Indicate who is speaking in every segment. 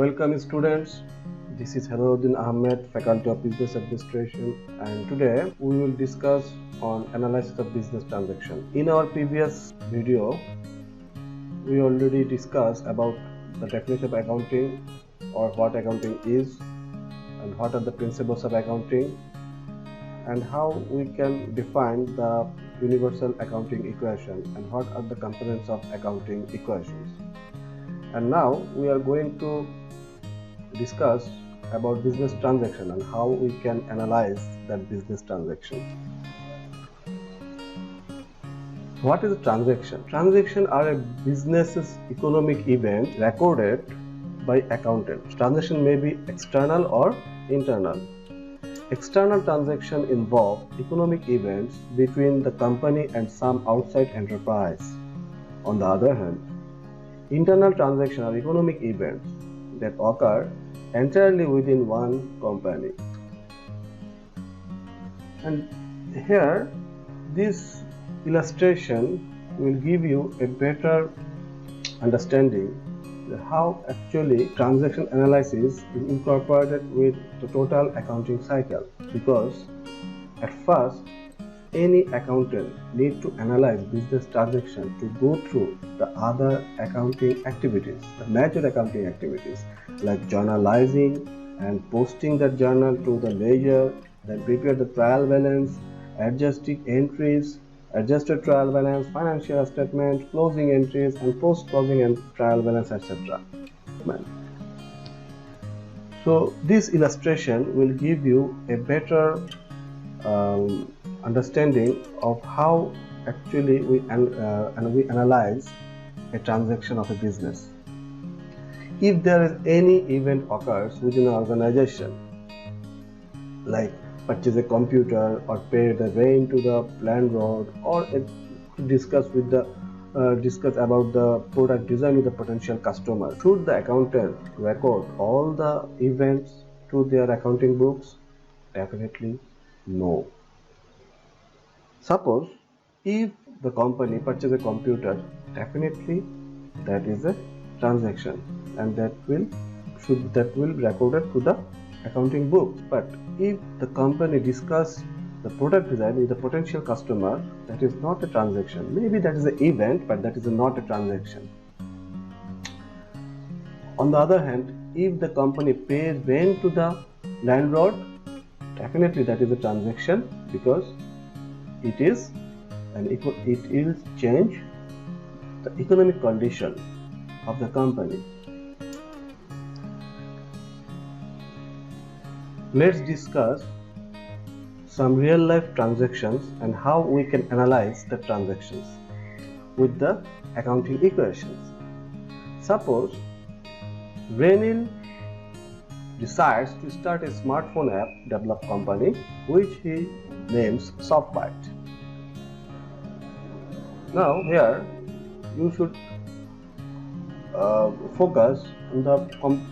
Speaker 1: Welcome students, this is Hedaruddin Ahmed, Faculty of Business Administration, and today we will discuss on analysis of business transaction. In our previous video, we already discussed about the definition of accounting or what accounting is and what are the principles of accounting and how we can define the universal accounting equation and what are the components of accounting equations. And now we are going to discuss about business transaction and how we can analyze that business transaction. What is a transaction? Transactions are a business's economic event recorded by accountants. Transaction may be external or internal. External transactions involve economic events between the company and some outside enterprise. On the other hand, internal transactions are economic events that occur entirely within one company. And here, this illustration will give you a better understanding of how actually transaction analysis is incorporated with the total accounting cycle. Because at first, any accountant needs to analyze business transaction to go through the other accounting activities, the major accounting activities like journalizing and posting the journal to the ledger, then prepare the trial balance, adjusting entries, adjusted trial balance, financial statement, closing entries, and post-closing and trial balance, etc. So this illustration will give you a better understanding of how actually we analyze a transaction of a business. If there is any event occurs within an organization, like purchase a computer or pay the rent to the landlord, or discuss about the product design with the potential customer, should the accountant record all the events to their accounting books? Definitely no. Suppose if the company purchases a computer, definitely that is a transaction and that will be recorded to the accounting book. But if the company discuss the product design with the potential customer, that is not a transaction. Maybe that is an event, but that is not a transaction. On the other hand, if the company pays rent to the landlord, definitely that is a transaction because it will change the economic condition of the company. Let's discuss some real life transactions and how we can analyze the transactions with the accounting equations. Suppose Renil decides to start a smartphone app development company which he names SoftBite. Now here you should focus on the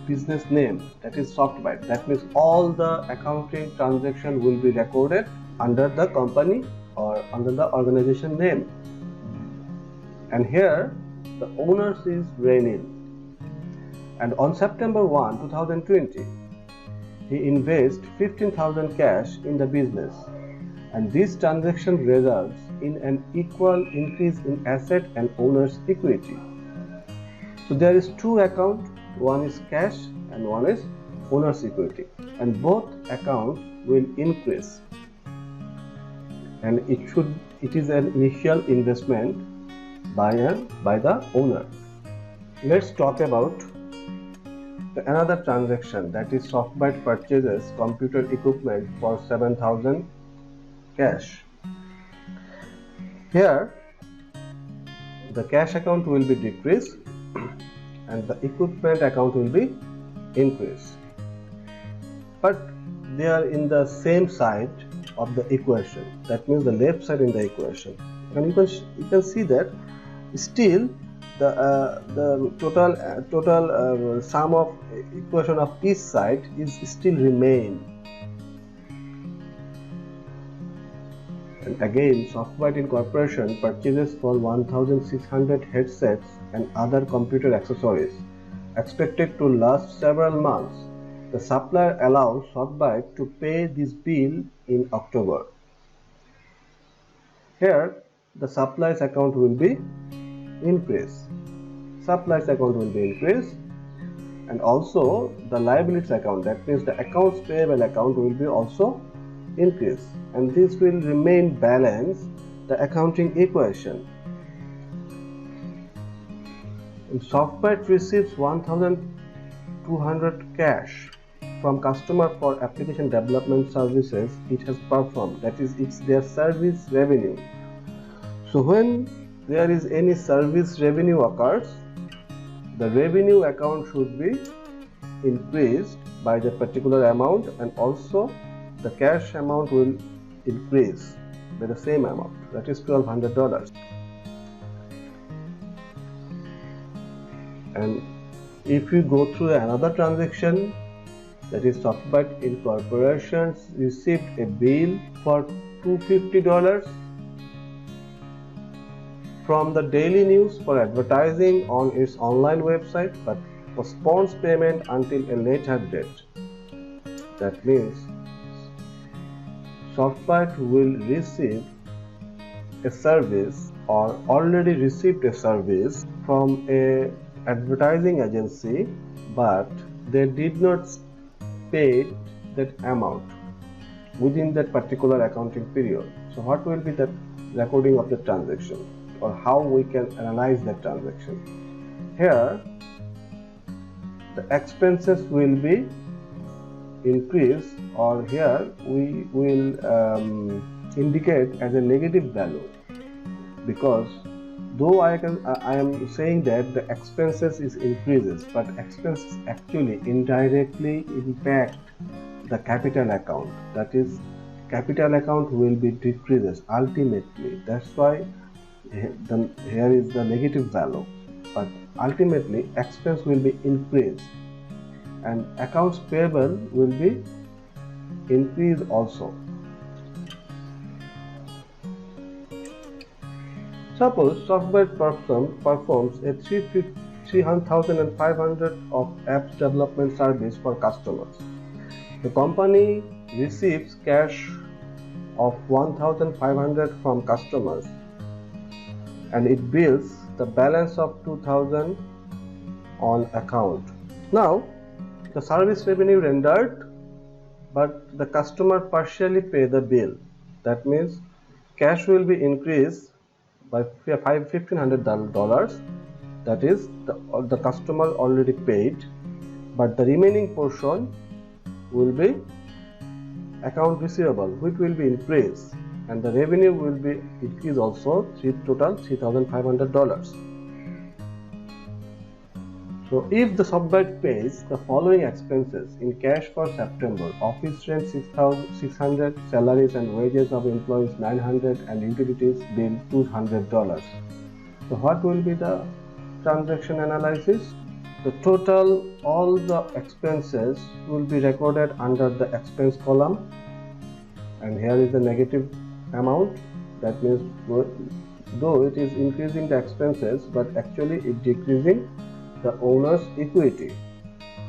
Speaker 1: business name, that is SoftBite. That means all the accounting transaction will be recorded under the company or under the organization name. And here the owner is Renil. And on September 1, 2020, he invests 15,000 cash in the business. And this transaction results in an equal increase in asset and owner's equity. So there is two accounts, one is cash and one is owner's equity, and both accounts will increase. And it is an initial investment by the owner. Let's talk about another transaction, that is SoftBite purchases computer equipment for 7,000 cash. Here the cash account will be decreased and the equipment account will be increased, but they are in the same side of the equation. That means the left side in the equation, and you can see that still the total sum of equation of each side is still remain. And again, SoftBite Incorporation purchases for 1,600 headsets and other computer accessories expected to last several months. The supplier allows SoftBite to pay this bill in October. Here, the supplier's account will be increased. Supplier's account will be increased, and also the liabilities account, that means the accounts payable account, will be also increased, and this will remain balanced the accounting equation. And SoftBite receives 1,200 cash from customer for application development services it has performed, that is, it's their service revenue. So when there is any service revenue occurs, the revenue account should be increased by the particular amount, and also the cash amount will increase by the same amount, that is $1,200. And if you go through another transaction, that is SoftBite Incorporation received a bill for $250 from the Daily News for advertising on its online website, but postpones payment until a later date. That means SoftBite will receive a service or already received a service from a advertising agency, but they did not pay that amount within that particular accounting period. So what will be the recording of the transaction, or how we can analyze that transaction? Here the expenses will be increased, or here we will indicate as a negative value, because though I am saying that the expenses is increases, but expenses actually indirectly impact the capital account, that is capital account will be decreases ultimately. That's why here is the negative value, but ultimately expense will be increased and accounts payable will be increased also. Suppose SoftBite performs a 3,500 of apps development service for customers. The company receives cash of 1,500 from customers, and it bills the balance of 2,000 on account. Now, the service revenue rendered, but the customer partially pay the bill. That means cash will be increased by $1,500. That is the customer already paid, but the remaining portion will be account receivable, which will be increased, and the revenue will be increased also, total $3,500. So if the SoftBite pays the following expenses in cash for September: office rent 6,600, salaries and wages of employees 900, and utilities bill $200. So what will be the transaction analysis? The total, all the expenses will be recorded under the expense column, and here is the negative amount. That means though it is increasing the expenses, but actually it decreasing the owner's equity.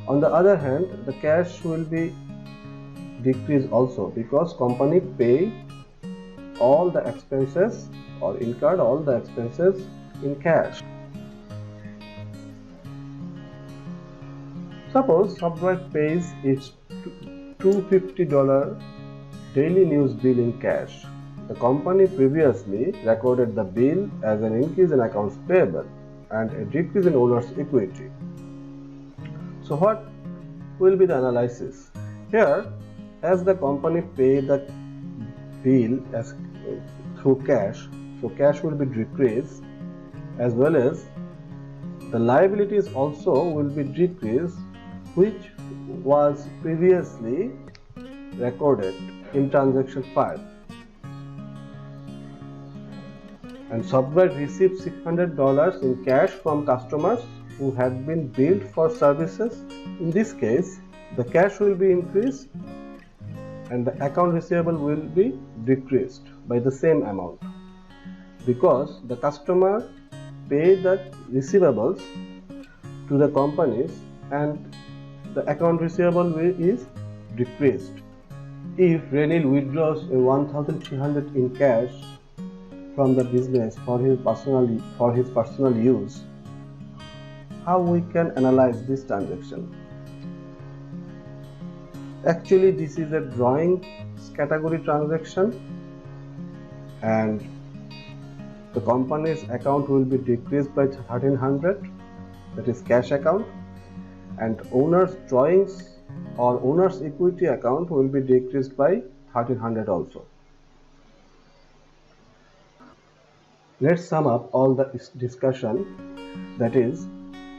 Speaker 1: On the other hand, the cash will be decreased also, because company pay all the expenses or incurred all the expenses in cash. Suppose SoftBite pays its $250 Daily News bill in cash. The company previously recorded the bill as an increase in accounts payable and a decrease in owner's equity. So what will be the analysis? Here, as the company pay the bill as through cash, so cash will be decreased, as well as the liabilities also will be decreased, which was previously recorded in transaction 5. And SoftBite received $600 in cash from customers who had been billed for services. In this case, the cash will be increased and the account receivable will be decreased by the same amount, because the customer paid the receivables to the companies, and the account receivable is decreased. If Renil withdraws 1,300 in cash from the business for his personal use, how we can analyze this transaction? Actually, this is a drawings category transaction, and the company's account will be decreased by 1,300, that is cash account, and owner's drawings or owner's equity account will be decreased by 1,300 also. Let's sum up all the discussion. That is,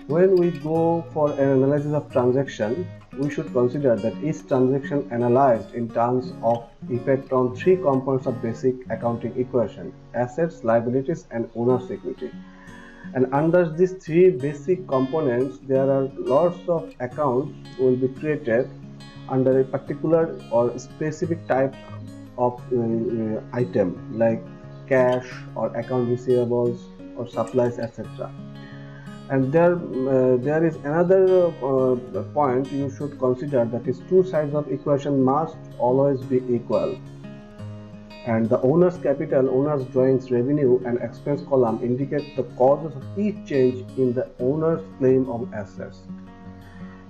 Speaker 1: when we go for an analysis of transaction, we should consider that each transaction analyzed in terms of effect on three components of basic accounting equation: assets, liabilities, and owner's equity. And under these three basic components, there are lots of accounts will be created under a particular or specific type of item, like cash or account receivables or supplies, etc. And there is another point you should consider, that is, two sides of equation must always be equal. And the owner's capital, owner's drawings, revenue and expense column indicate the causes of each change in the owner's claim of assets.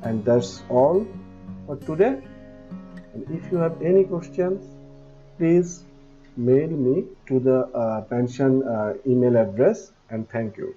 Speaker 1: And that's all for today. And if you have any questions, please mail me to the mentioned email address, and thank you.